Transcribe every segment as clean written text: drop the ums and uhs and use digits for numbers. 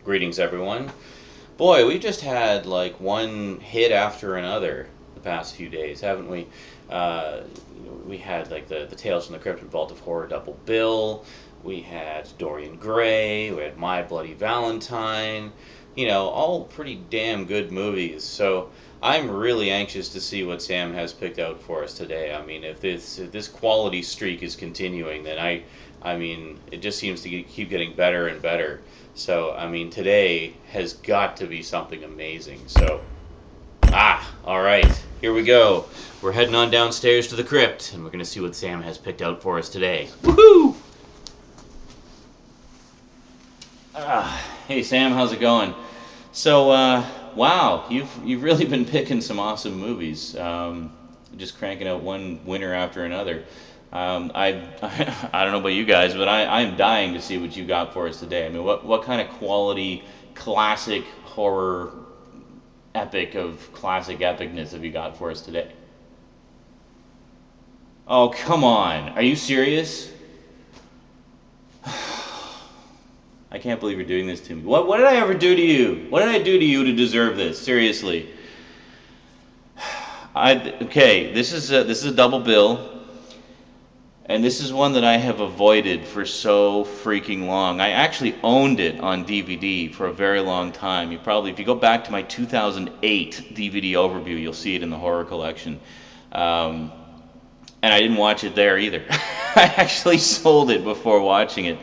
Greetings, everyone. Boy, we just had like one hit after another the past few days, haven't we? We had like the Tales from the Crypt and Vault of Horror double bill. We had Dorian Gray. We had My Bloody Valentine. All pretty damn good movies. So I'm really anxious to see what Sam has picked out for us today. I mean, if this quality streak is continuing, then I mean, it just seems to keep getting better and better. So, I mean, today has got to be something amazing. So, all right, here we go. We're heading on downstairs to the crypt, and we're going to see what Sam has picked out for us today. Woohoo! Hey, Sam, how's it going? So, wow, you've really been picking some awesome movies. Just cranking out one winner after another. I don't know about you guys, but I'm dying to see what you got for us today. I mean, what kind of quality, classic horror epic of classic epicness have you got for us today? Oh, come on. Are you serious? I can't believe you're doing this to me. What did I ever do to you? What did I do to you to deserve this? Seriously. Okay, this is a double bill. And this is one that I have avoided for so freaking long. I actually owned it on DVD for a very long time. If you go back to my 2008 DVD overview, you'll see it in the horror collection. And I didn't watch it there either. I actually sold it before watching it.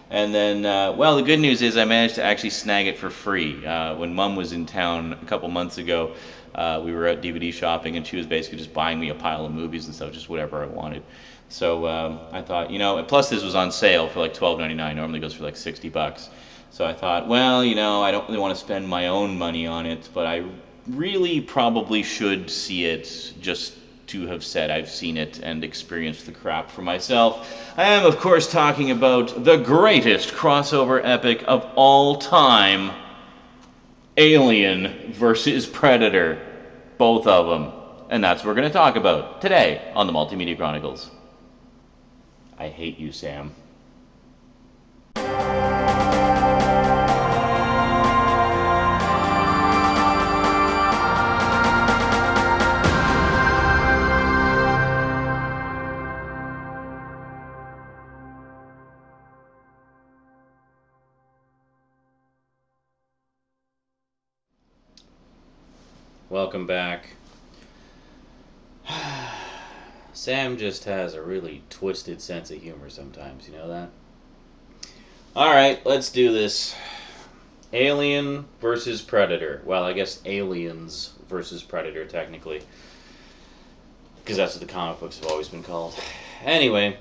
And then, the good news is I managed to actually snag it for free. When Mom was in town a couple months ago, we were at DVD shopping, and she was basically just buying me a pile of movies and stuff, just whatever I wanted. So I thought, plus this was on sale for like $12.99. Normally goes for like $60. So I thought, I don't really want to spend my own money on it, but I really probably should see it just to have said I've seen it and experienced the crap for myself. I am, of course, talking about the greatest crossover epic of all time, Alien versus Predator. Both of them. And that's what we're going to talk about today on the Multimedia Chronicles. I hate you, Sam. Welcome back. Sam just has a really twisted sense of humor sometimes, you know that? Alright, let's do this. Alien versus Predator. Well, I guess Aliens versus Predator, technically. Because that's what the comic books have always been called. Anyway,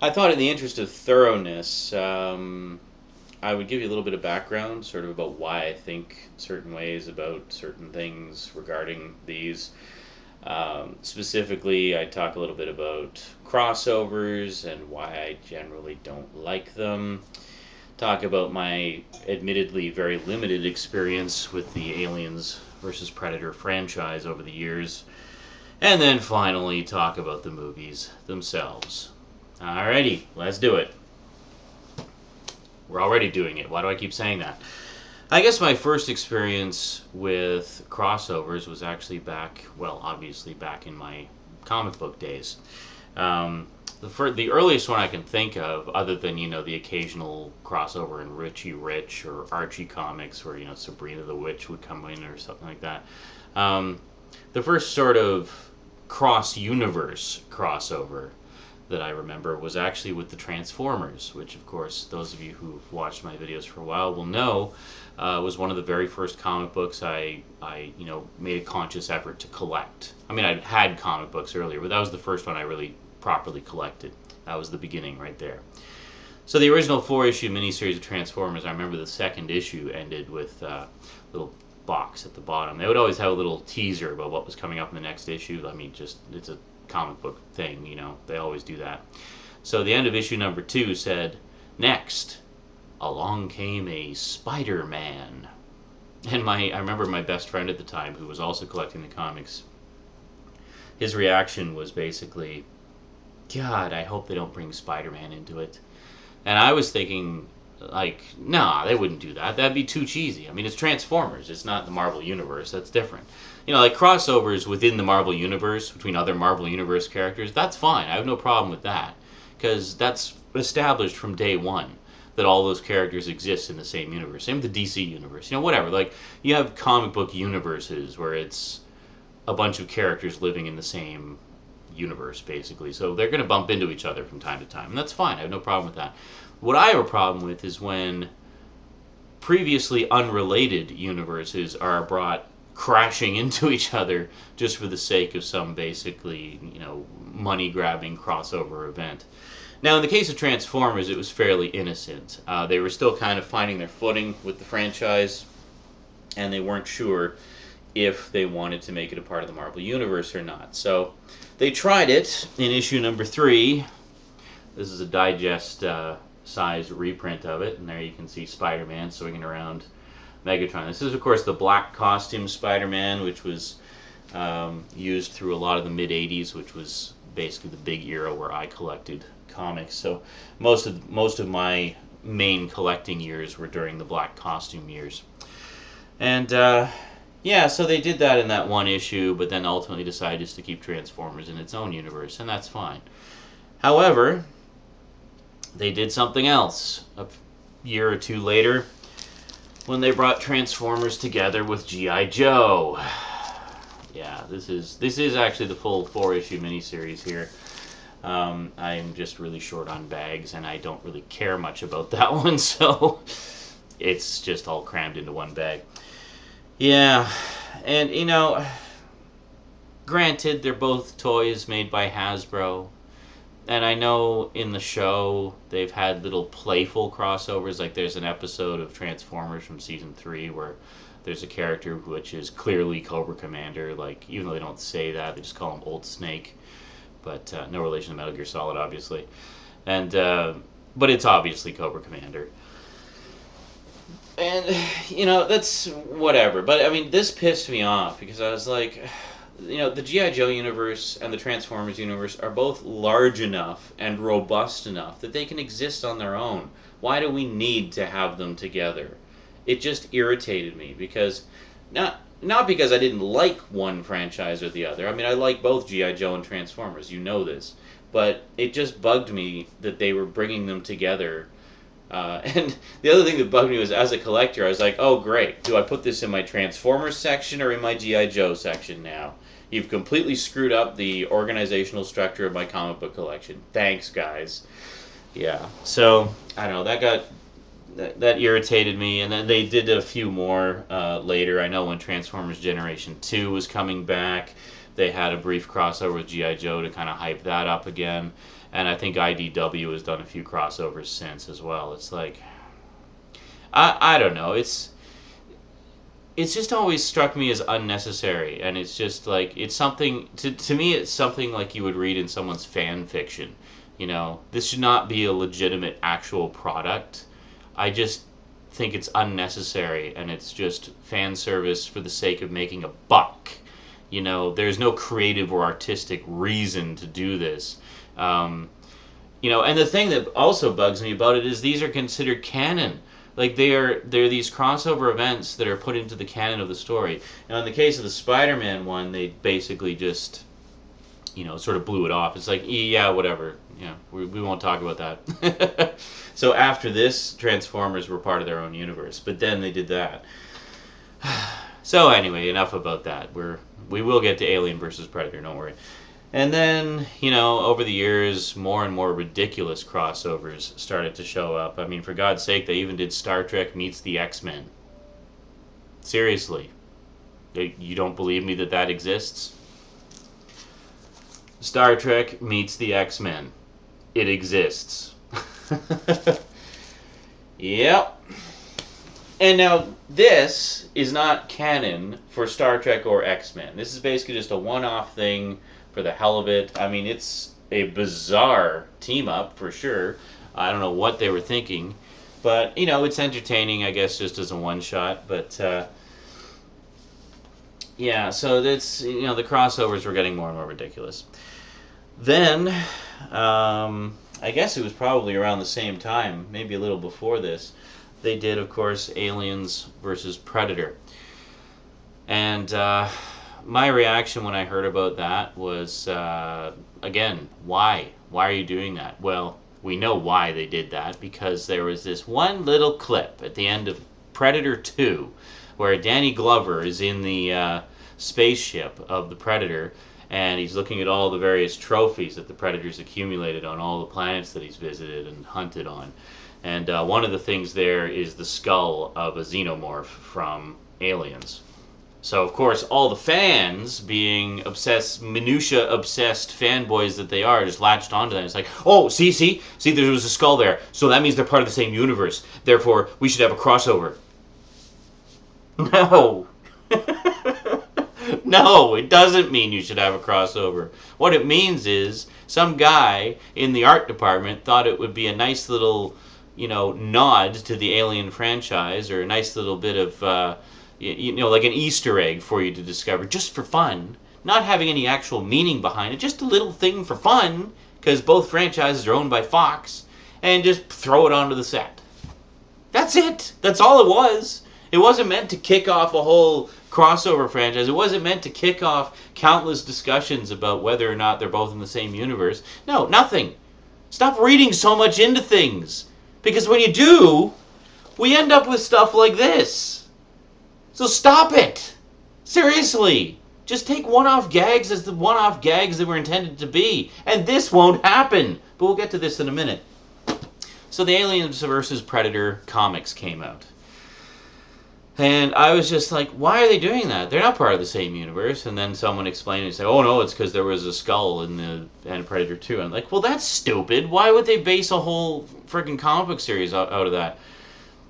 I thought in the interest of thoroughness, I would give you a little bit of background, sort of about why I think certain ways about certain things regarding these. Specifically, I talk a little bit about crossovers and why I generally don't like them. Talk about my admittedly very limited experience with the Aliens vs. Predator franchise over the years. And then finally talk about the movies themselves. Alrighty, let's do it. We're already doing it. Why do I keep saying that? I guess my first experience with crossovers was actually obviously back in my comic book days. The earliest one I can think of, other than, the occasional crossover in Richie Rich or Archie comics where, Sabrina the Witch would come in or something like that. The first sort of cross-universe crossover that I remember was actually with the Transformers, which, of course, those of you who've watched my videos for a while will know was one of the very first comic books I made a conscious effort to collect. I mean, I'd had comic books earlier, but that was the first one I really properly collected. That was the beginning right there. So the original 4-issue miniseries of Transformers, I remember the second issue ended with a little box at the bottom. They would always have a little teaser about what was coming up in the next issue. I mean, it's a comic book thing, they always do that. So the end of issue number 2 said, "Next, along came a Spider-Man." And I remember my best friend at the time, who was also collecting the comics, his reaction was basically, "God, I hope they don't bring Spider-Man into it." And I was thinking, Like, nah, they wouldn't do that. That'd be too cheesy. I mean, it's Transformers. It's not the Marvel Universe. That's different. Like crossovers within the Marvel Universe, between other Marvel Universe characters, that's fine. I have no problem with that. Because that's established from day one that all those characters exist in the same universe. Same with the DC Universe. Whatever. Like, you have comic book universes where it's a bunch of characters living in the same universe, basically. So they're going to bump into each other from time to time. And that's fine. I have no problem with that. What I have a problem with is when previously unrelated universes are brought crashing into each other just for the sake of some basically, money-grabbing crossover event. Now, in the case of Transformers, it was fairly innocent. They were still kind of finding their footing with the franchise, and they weren't sure if they wanted to make it a part of the Marvel Universe or not. So they tried it in issue number 3. This is a digest size reprint of it, and there you can see Spider-Man swinging around Megatron. This is, of course, the black costume Spider-Man, which was used through a lot of the mid-'80s, which was basically the big era where I collected comics. So most of my main collecting years were during the black costume years. And so they did that in that one issue, but then ultimately decided just to keep Transformers in its own universe, and that's fine. However, they did something else a year or two later when they brought Transformers together with G.I. Joe. Yeah, this is actually the full 4-issue miniseries here. I'm just really short on bags, and I don't really care much about that one, so it's just all crammed into one bag. Yeah, and granted, they're both toys made by Hasbro, and I know in the show they've had little playful crossovers, like there's an episode of Transformers from season 3 where there's a character which is clearly Cobra Commander, like, even though they don't say that, they just call him Old Snake, but no relation to Metal Gear Solid, obviously. And but it's obviously Cobra Commander. And, that's whatever. But, I mean, this pissed me off because I was like, the G.I. Joe universe and the Transformers universe are both large enough and robust enough that they can exist on their own. Why do we need to have them together? It just irritated me because, not because I didn't like one franchise or the other. I mean, I like both G.I. Joe and Transformers, you know this. But it just bugged me that they were bringing them together. And the other thing that bugged me was, as a collector, I was like, oh great, do I put this in my Transformers section or in my G.I. Joe section now? You've completely screwed up the organizational structure of my comic book collection. Thanks, guys. Yeah, so, I don't know, that irritated me, and then they did a few more later. I know when Transformers Generation 2 was coming back, they had a brief crossover with G.I. Joe to kind of hype that up again. And I think IDW has done a few crossovers since as well. It's like, I don't know. It's just always struck me as unnecessary. And it's just like, it's something, to me, it's something like you would read in someone's fan fiction. This should not be a legitimate actual product. I just think it's unnecessary. And it's just fan service for the sake of making a buck. There's no creative or artistic reason to do this. And the thing that also bugs me about it is these are considered canon. Like, they're these crossover events that are put into the canon of the story. Now, in the case of the Spider-Man one, they basically just, sort of blew it off. It's like, yeah, whatever. We won't talk about that. So after this, Transformers were part of their own universe. But then they did that. So anyway, enough about that. We will get to Alien vs. Predator, don't worry. And then, over the years, more and more ridiculous crossovers started to show up. I mean, for God's sake, they even did Star Trek meets the X-Men. Seriously. You don't believe me that exists? Star Trek meets the X-Men. It exists. Yep. And now, this is not canon for Star Trek or X-Men. This is basically just a one-off thing for the hell of it. I mean, it's a bizarre team-up, for sure. I don't know what they were thinking. But, it's entertaining, I guess, just as a one-shot. But, yeah, so that's, the crossovers were getting more and more ridiculous. Then, I guess it was probably around the same time, maybe a little before this, they did, of course, Aliens versus Predator. And my reaction when I heard about that was, again, why? Why are you doing that? Well, we know why they did that, because there was this one little clip at the end of Predator 2 where Danny Glover is in the spaceship of the Predator, and he's looking at all the various trophies that the Predator's accumulated on all the planets that he's visited and hunted on. And one of the things there is the skull of a xenomorph from Aliens. So, of course, all the fans, being minutia-obsessed fanboys that they are, just latched onto that. It's like, oh, see, there was a skull there. So that means they're part of the same universe. Therefore, we should have a crossover. No. No, it doesn't mean you should have a crossover. What it means is some guy in the art department thought it would be a nice little, nod to the Alien franchise, or a nice little bit of, like an Easter egg for you to discover, just for fun, not having any actual meaning behind it, just a little thing for fun, because both franchises are owned by Fox, and just throw it onto the set. That's it. That's all it was. It wasn't meant to kick off a whole crossover franchise. It wasn't meant to kick off countless discussions about whether or not they're both in the same universe. No, nothing. Stop reading so much into things. Because when you do, we end up with stuff like this. So stop it. Seriously. Just take one-off gags as the one-off gags they were intended to be. And this won't happen. But we'll get to this in a minute. So the Aliens vs. Predator comics came out. And I was just like, why are they doing that? They're not part of the same universe. And then someone explained and said, oh no, it's because there was a skull in the Predator 2. I'm like, well, that's stupid. Why would they base a whole freaking comic book series out of that?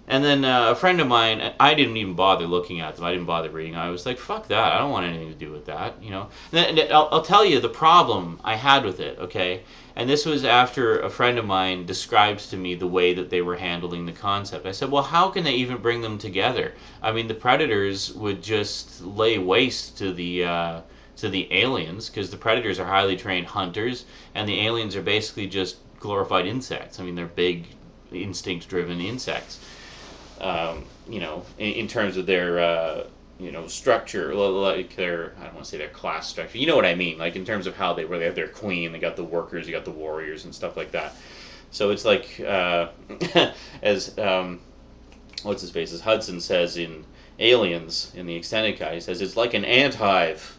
And then a friend of mine, I didn't even bother looking at them. I didn't bother reading. I was like, fuck that. I don't want anything to do with that, And then I'll tell you the problem I had with it, okay? And this was after a friend of mine described to me the way that they were handling the concept. I said, well, how can they even bring them together? I mean, the Predators would just lay waste to the aliens, because the Predators are highly trained hunters, and the aliens are basically just glorified insects. I mean, they're big, instinct-driven insects. In terms of their, structure, like their, I don't want to say their class structure, you know what I mean, like in terms of how they have their queen, they got the workers, you got the warriors and stuff like that. So it's like, as, what's his face, as Hudson says in Aliens, in the extended cut, he says, it's like an ant hive.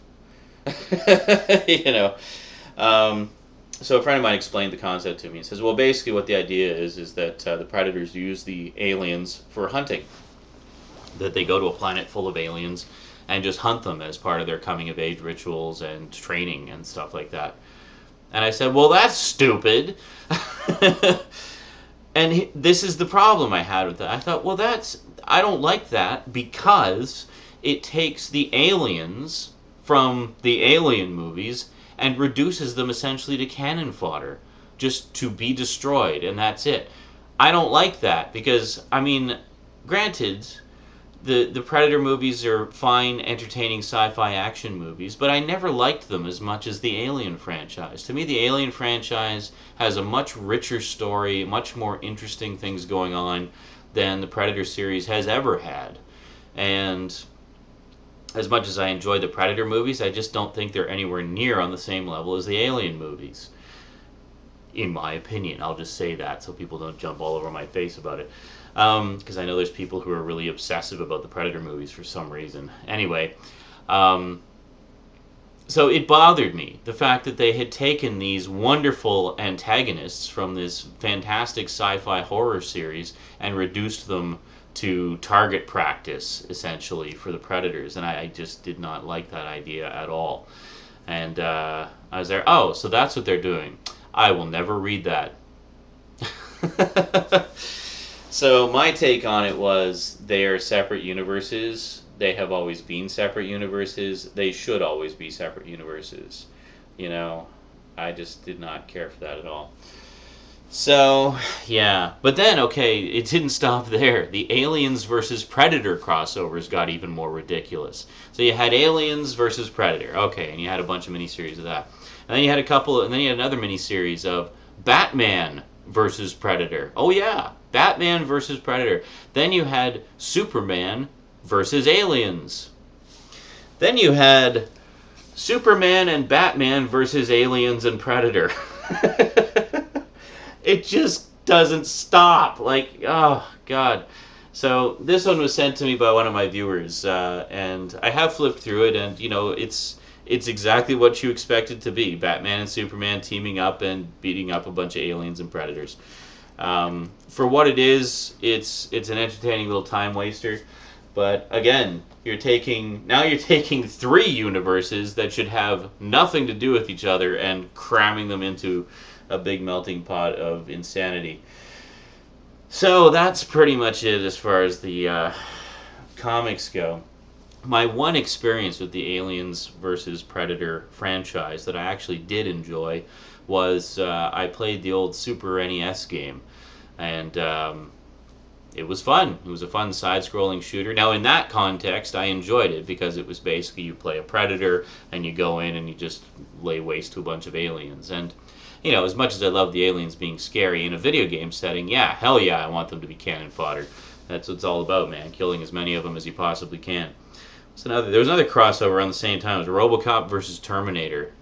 So a friend of mine explained the concept to me. He says, well, basically what the idea is that the Predators use the aliens for hunting. That they go to a planet full of aliens and just hunt them as part of their coming-of-age rituals and training and stuff like that. And I said, well, that's stupid. And this is the problem I had with that. I thought, well, I don't like that, because it takes the aliens from the Alien movies and reduces them essentially to cannon fodder, just to be destroyed, and that's it. I don't like that, because, I mean, granted, the Predator movies are fine, entertaining sci-fi action movies, but I never liked them as much as the Alien franchise. To me, the Alien franchise has a much richer story, much more interesting things going on than the Predator series has ever had. And as much as I enjoy the Predator movies, I just don't think they're anywhere near on the same level as the Alien movies. In my opinion, I'll just say that so people don't jump all over my face about it. Because I know there's people who are really obsessive about the Predator movies for some reason. Anyway, so it bothered me, the fact that they had taken these wonderful antagonists from this fantastic sci-fi horror series and reduced them to target practice, essentially, for the Predators. And I just did not like that idea at all. And I was there, oh, so that's what they're doing. I will never read that. So my take on it was, they are separate universes. They have always been separate universes. They should always be separate universes. I just did not care for that at all. So, yeah. But then, okay, it didn't stop there. The Aliens versus Predator crossovers got even more ridiculous. So you had Aliens versus Predator. Okay, and you had a bunch of miniseries of that. And then you had another miniseries of Batman versus Predator. Oh yeah, Batman versus Predator. Then you had Superman versus aliens. Then you had Superman and Batman versus aliens and Predator. It just doesn't stop. Like, oh god. So this one was sent to me by one of my viewers, and I have flipped through it, and it's exactly what you expect it to be: Batman and Superman teaming up and beating up a bunch of aliens and predators. For what it is, it's an entertaining little time waster. But again, you're taking three universes that should have nothing to do with each other and cramming them into a big melting pot of insanity. So that's pretty much it as far as the comics go. My one experience with the Aliens versus Predator franchise that I actually did enjoy was I played the old Super NES game, and it was fun. It was a fun side-scrolling shooter. Now, in that context, I enjoyed it because it was basically you play a predator and you go in and you just lay waste to a bunch of aliens. And, as much as I love the aliens being scary in a video game setting, yeah, hell yeah, I want them to be cannon fodder. That's what it's all about, man. Killing as many of them as you possibly can. There was another crossover around the same time. It was Robocop versus Terminator.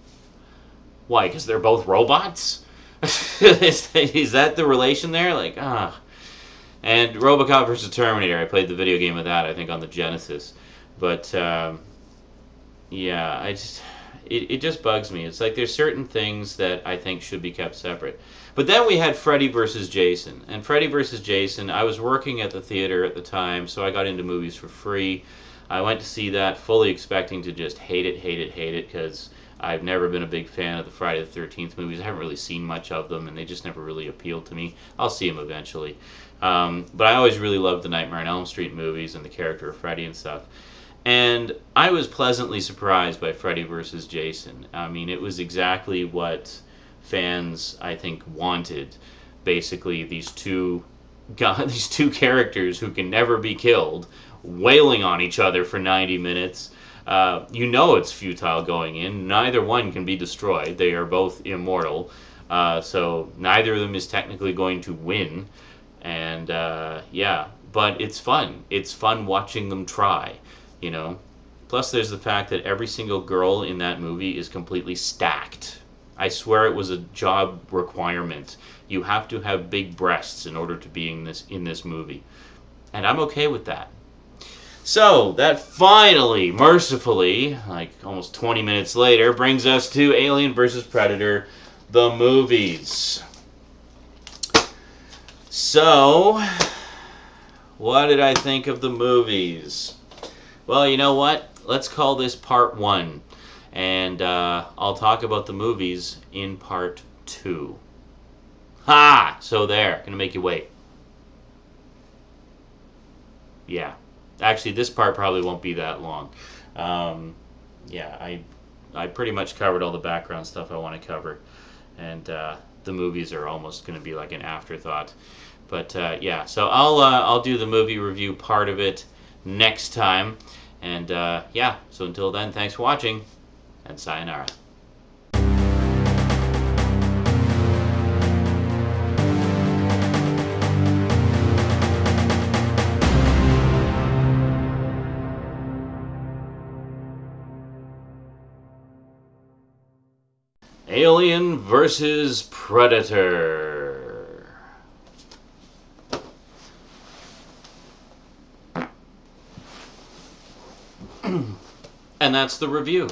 Why? Because they're both robots? Is that the relation there? And Robocop vs. Terminator, I played the video game of that, I think, on the Genesis. But, yeah, it just bugs me. It's like there's certain things that I think should be kept separate. But then we had Freddy vs. Jason. And Freddy vs. Jason, I was working at the theater at the time, so I got into movies for free. I went to see that fully expecting to just hate it, because I've never been a big fan of the Friday the 13th movies. I haven't really seen much of them, and they just never really appealed to me. I'll see them eventually. But I always really loved the Nightmare on Elm Street movies and the character of Freddy and stuff. And I was pleasantly surprised by Freddy vs. Jason. I mean, it was exactly what fans, I think, wanted. Basically, these two characters who can never be killed, wailing on each other for 90 minutes. It's futile going in. Neither one can be destroyed. They are both immortal. So neither of them is technically going to win. And, but it's fun. It's fun watching them try, Plus, there's the fact that every single girl in that movie is completely stacked. I swear it was a job requirement. You have to have big breasts in order to be in this movie. And I'm okay with that. So, that finally, mercifully, like almost 20 minutes later, brings us to Alien vs. Predator, the movies. So, what did I think of the movies? Well, you know what? Let's call this part 1. And I'll talk about the movies in part 2. Ha! So there. Gonna make you wait. Yeah. Actually, this part probably won't be that long. I pretty much covered all the background stuff I want to cover. And the movies are almost going to be like an afterthought. But so I'll do the movie review part of it next time. And so until then, thanks for watching, and sayonara. Alien versus Predator. And that's the review.